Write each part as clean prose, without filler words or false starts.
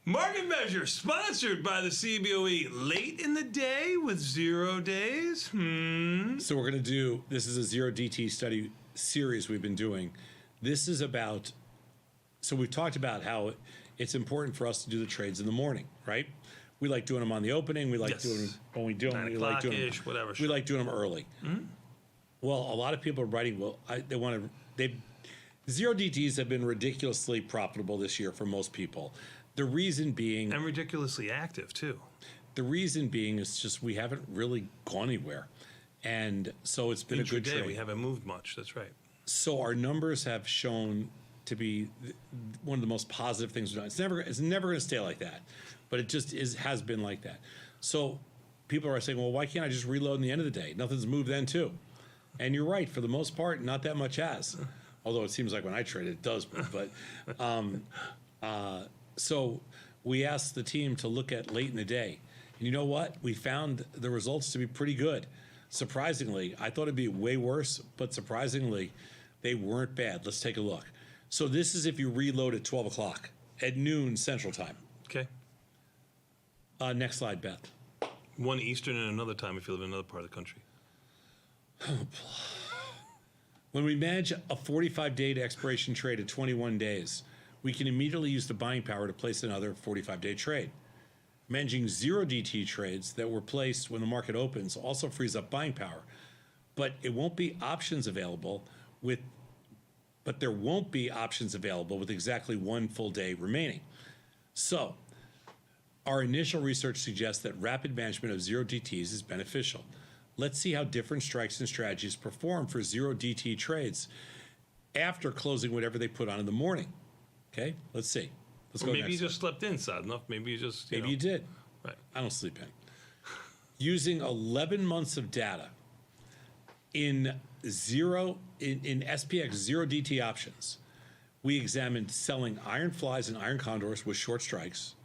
Market Measure, sponsored by the CBOE. Late in the day with 0 days. So we're going to do, this is a 0 DT study series we've been doing. This is about, so we've talked about how it's important for us to do the trades in the morning, right? We like doing them on the opening. We like doing them when we do them. We like doing them, whatever. We like doing them early. Well, a lot of people are writing, zero DTs have been ridiculously profitable this year for most people. The reason being... And ridiculously active, too. The reason being is just we haven't really gone anywhere. And so it's been a good trade. We haven't moved much, that's right. So our numbers have shown to be one of the most positive things we've done. It's never going to stay like that, but it just has been like that. So people are saying, well, why can't I just reload in the end of the day? Nothing's moved then, too. And you're right. For the most part, not that much has. Although it seems like when I trade, it does move. But so we asked the team to look at late in the day. And you know what? We found the results to be pretty good. Surprisingly, I thought it'd be way worse, but surprisingly, they weren't bad. Let's take a look. So this is if you reload at 12 o'clock, at noon Central Time. Okay. Next slide, Beth. 1 Eastern and another time if you live in another part of the country. When we manage a 45-day to expiration trade at 21 days, we can immediately use the buying power to place another 45-day trade. Managing 0 DT trades that were placed when the market opens also frees up buying power, but there won't be options available with exactly 1 full day remaining. So, our initial research suggests that rapid management of 0 DTs is beneficial. Let's see how different strikes and strategies perform for 0 DT trades after closing whatever they put on in the morning. Okay, let's see. Let's go. Maybe you just slept in, sad enough. Maybe you just maybe you did. Right. I don't sleep in. Using 11 months of data in SPX 0 DT options, we examined selling iron flies and iron condors with short strikes.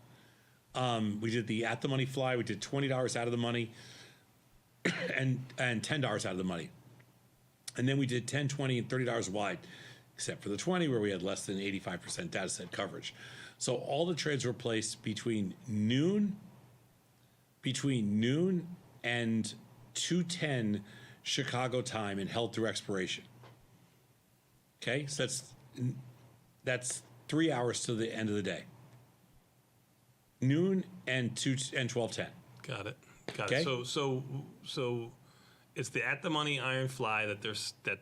We did the at the money fly. We did $20 out of the money and $10 out of the money. And then we did $10, $20, and $30 wide, except for the 20 where we had less than 85% data set coverage. So all the trades were placed between noon and 2:10 Chicago time and held through expiration. Okay, so that's 3 hours to the end of the day. Noon and 12:10. Got it. So it's the at the money iron fly that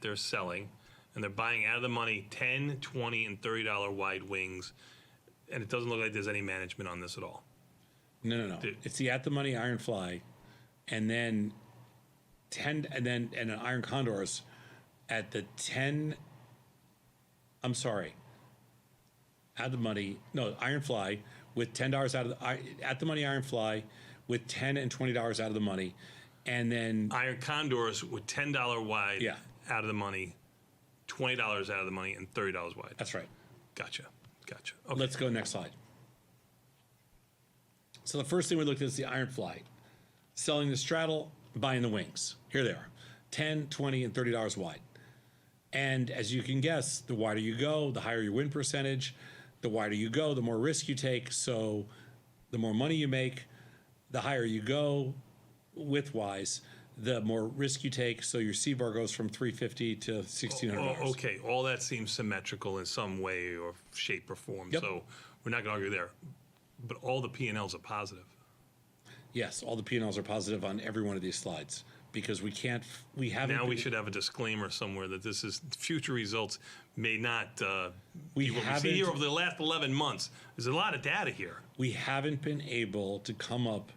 they're selling, and they're buying out of the money $10, $20, and $30 wide wings, and it doesn't look like there's any management on this at all. No. It's the at the money iron fly, and then an iron condors at the 10. I'm sorry. At the money, no, iron fly with $10 out of the at the money iron fly with $10 and $20 out of the money, and then iron condors with $10 wide out of the money, $20 out of the money, and $30 wide. That's right. Gotcha. Okay. Let's go next slide. So the first thing we looked at is the iron fly. Selling the straddle, buying the wings. Here they are, $10, $20, and $30 wide. And as you can guess, the wider you go, the higher your win percentage. The wider you go, the more risk you take. So the more money you make. The higher you go width-wise, the more risk you take. So your C-bar goes from $350 to $1,600. Okay, all that seems symmetrical in some way or shape or form. Yep. So we're not going to argue there. But all the P&Ls are positive. Yes, all the P&Ls are positive on every one of these slides because we haven't. Now we should have a disclaimer somewhere that this is future results may not we be what we see here over the last 11 months. There's a lot of data here. We haven't been able to come up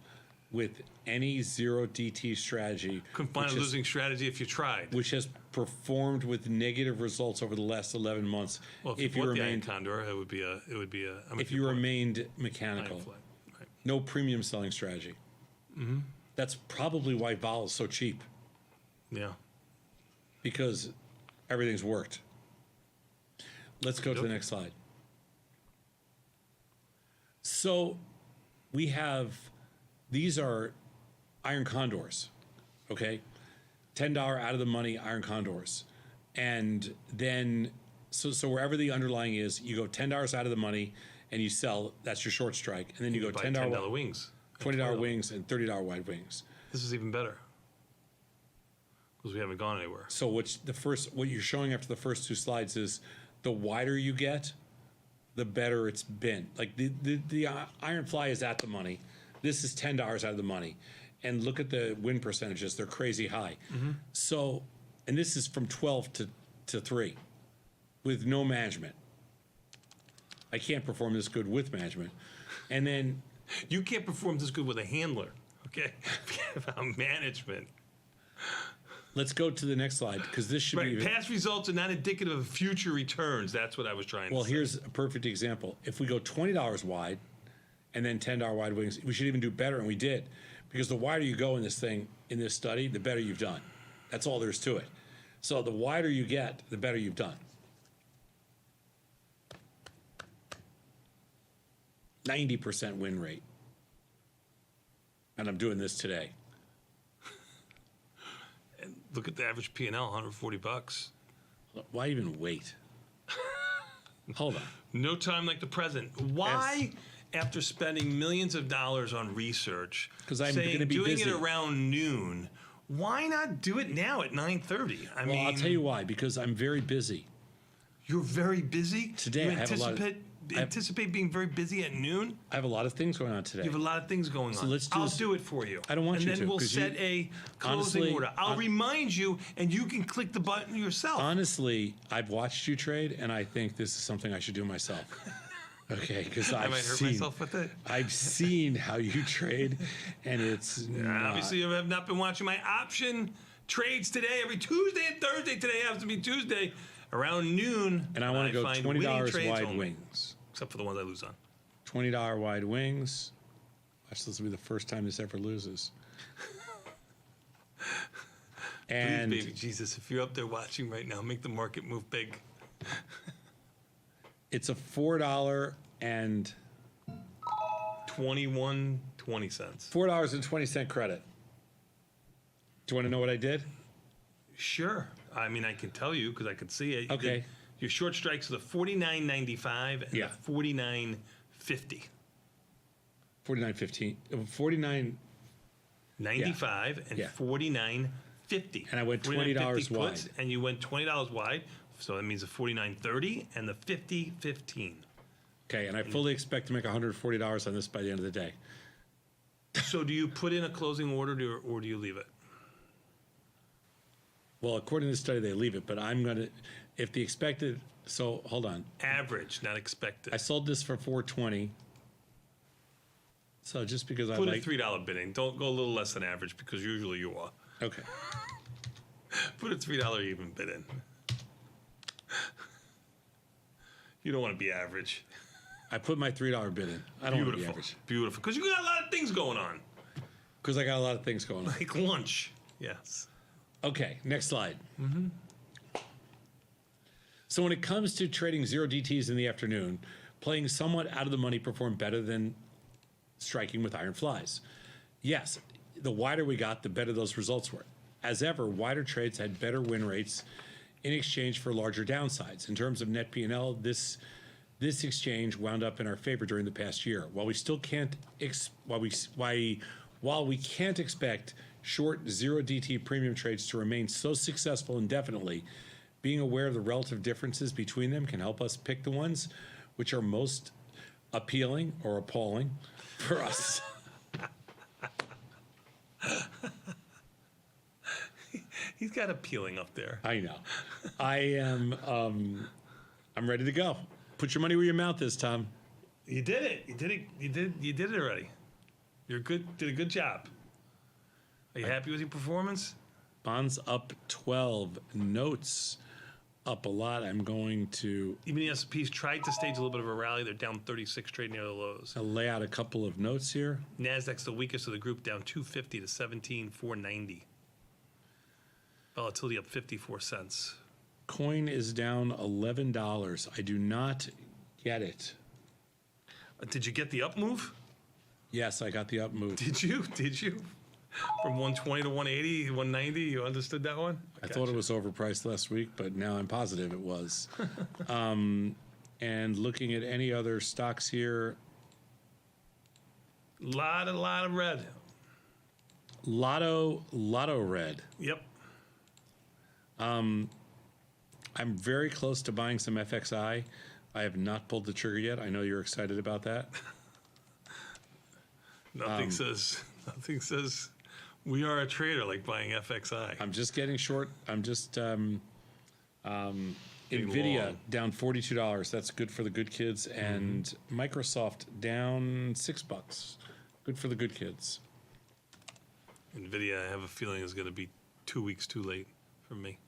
with any 0 DT strategy. Couldn't find a losing strategy if you tried. Which has performed with negative results over the last 11 months. Well, if you remained the iron condor, it would be a. If you remained mechanical, right. No premium selling strategy. Mm-hmm. That's probably why vol is so cheap. Yeah. Because everything's worked. Let's go to the next slide. So we have, these are iron condors, okay? $10 out of the money iron condors. And then, so wherever the underlying is, you go $10 out of the money and you sell. That's your short strike, and then you go Buy $10 wings. $20 wings, and $30 wide wings. This is even better because we haven't gone anywhere. So what you're showing after the first two slides is the wider you get, the better it's been. Like the iron fly is at the money. This is $10 out of the money. And look at the win percentages. They're crazy high. So, and this is from 12 to 3 with no management. I can't perform this good with management. And then You can't perform this good with a handler, okay? About management. let's go to the next slide because this should Right, be. past results are not indicative of future returns. That's what I was trying Well, to say. here's a perfect example. If we go $20 wide and then $10 wide wings, we should even do better, and we did. Because the wider you go in this thing, in this study, the better you've done. That's all there is to it. So the wider you get, the better you've done. 90% win rate. And I'm doing this today. And look at the average P&L, $140. Why even wait? Hold on. No time like the present. Why, after spending millions of dollars on research, 'Cause I'm saying gonna be doing busy. it around noon, why not do it now at 9:30? I Well, mean, I'll tell you why. Because I'm very busy. you're very busy. Today you I have a lot of- anticipate being very busy at noon. I have a lot of things going on today. You have a lot of things going on. let's do I'll this- do it for you. I don't want and you then to, we'll 'cause set a closing honestly, order. I'll remind you, and you can click the button yourself. Honestly, I've watched you trade, and I think this is something I should do myself. Okay, because I might hurt myself with it. I've seen how you trade, and it's not. Obviously, you have not been watching my option trades today. Every Tuesday and Thursday. Today happens to be Tuesday around noon. And I want to go find $20 winning trades wide only, wings. except for the ones I lose on. $20 wide wings. Watch, this will be the first time this ever loses. And Please, baby Jesus, if you're up there watching right now, make the market move big. it's a $4 and 21.20 cents. $4.20 credit. Do you want to know what I did? Sure. I mean, I can tell you because I could see it. You Okay. did- Your short strikes are the 49.95 and Yeah. the 49.50. 49.15. 49. 95 and Yeah. 49.50. And I went 49.50 $20 wide. puts, and you went $20 wide. So that means the 49.30 and the 50.15. Okay, and I fully expect to make $140 on this by the end of the day. So do you put in a closing order or do you leave it? Well, according to the study, they leave it, but I'm going to, if the expected, so hold on. Average, not expected. I sold this for $420. So just because I Put a like, $3 bid in. Don't go a little less than average because usually you are. okay. Put a $3 even bid in. You don't want to be average. I put my $3 bid in. I don't want to be Beautiful. average. Beautiful. Because you got a lot of things going on. Because I got a lot of things going on. Like lunch. Yes. Okay, next slide. So when it comes to trading zero DTs in the afternoon, playing somewhat out of the money performed better than striking with iron flies. Yes, the wider we got, the better those results were. As ever, wider trades had better win rates in exchange for larger downsides. In terms of net P&L, this exchange wound up in our favor during the past year. While we still can't while we can't expect short zero DT premium trades to remain so successful indefinitely, being aware of the relative differences between them can help us pick the ones which are most appealing or appalling for us. He's got appealing up there. I know. I am. I'm ready to go. Put your money where your mouth is, Tom. You did it. You did it. You did it already. You're good. Did a good job. Are you happy with your performance? Bonds up 12. Notes up a lot. I'm going to Even the S&P's tried to stage a little bit of a rally. They're down 36, trading near the lows. lay out a couple of notes here. Nasdaq's the weakest of the group, down 250 to 17,490. Volatility up 54 cents. Coin is down $11. I do not get it. Did you get the up move? Yes, I got the up move. Did you? Did you? From 120 to 180, 190, you understood that one? I thought it was overpriced last week, but now I'm positive it was. And looking at any other stocks here, Lot of red. Lotto red. Yep. I'm very close to buying some FXI. I have not pulled the trigger yet. I know you're excited about that. Nothing says we are a trader like buying FXI. I'm just getting short. I'm just Getting Nvidia long. down $42. That's good for the good kids. And Microsoft down $6. Good for the good kids. Nvidia, I have a feeling, is going to be 2 weeks too late for me.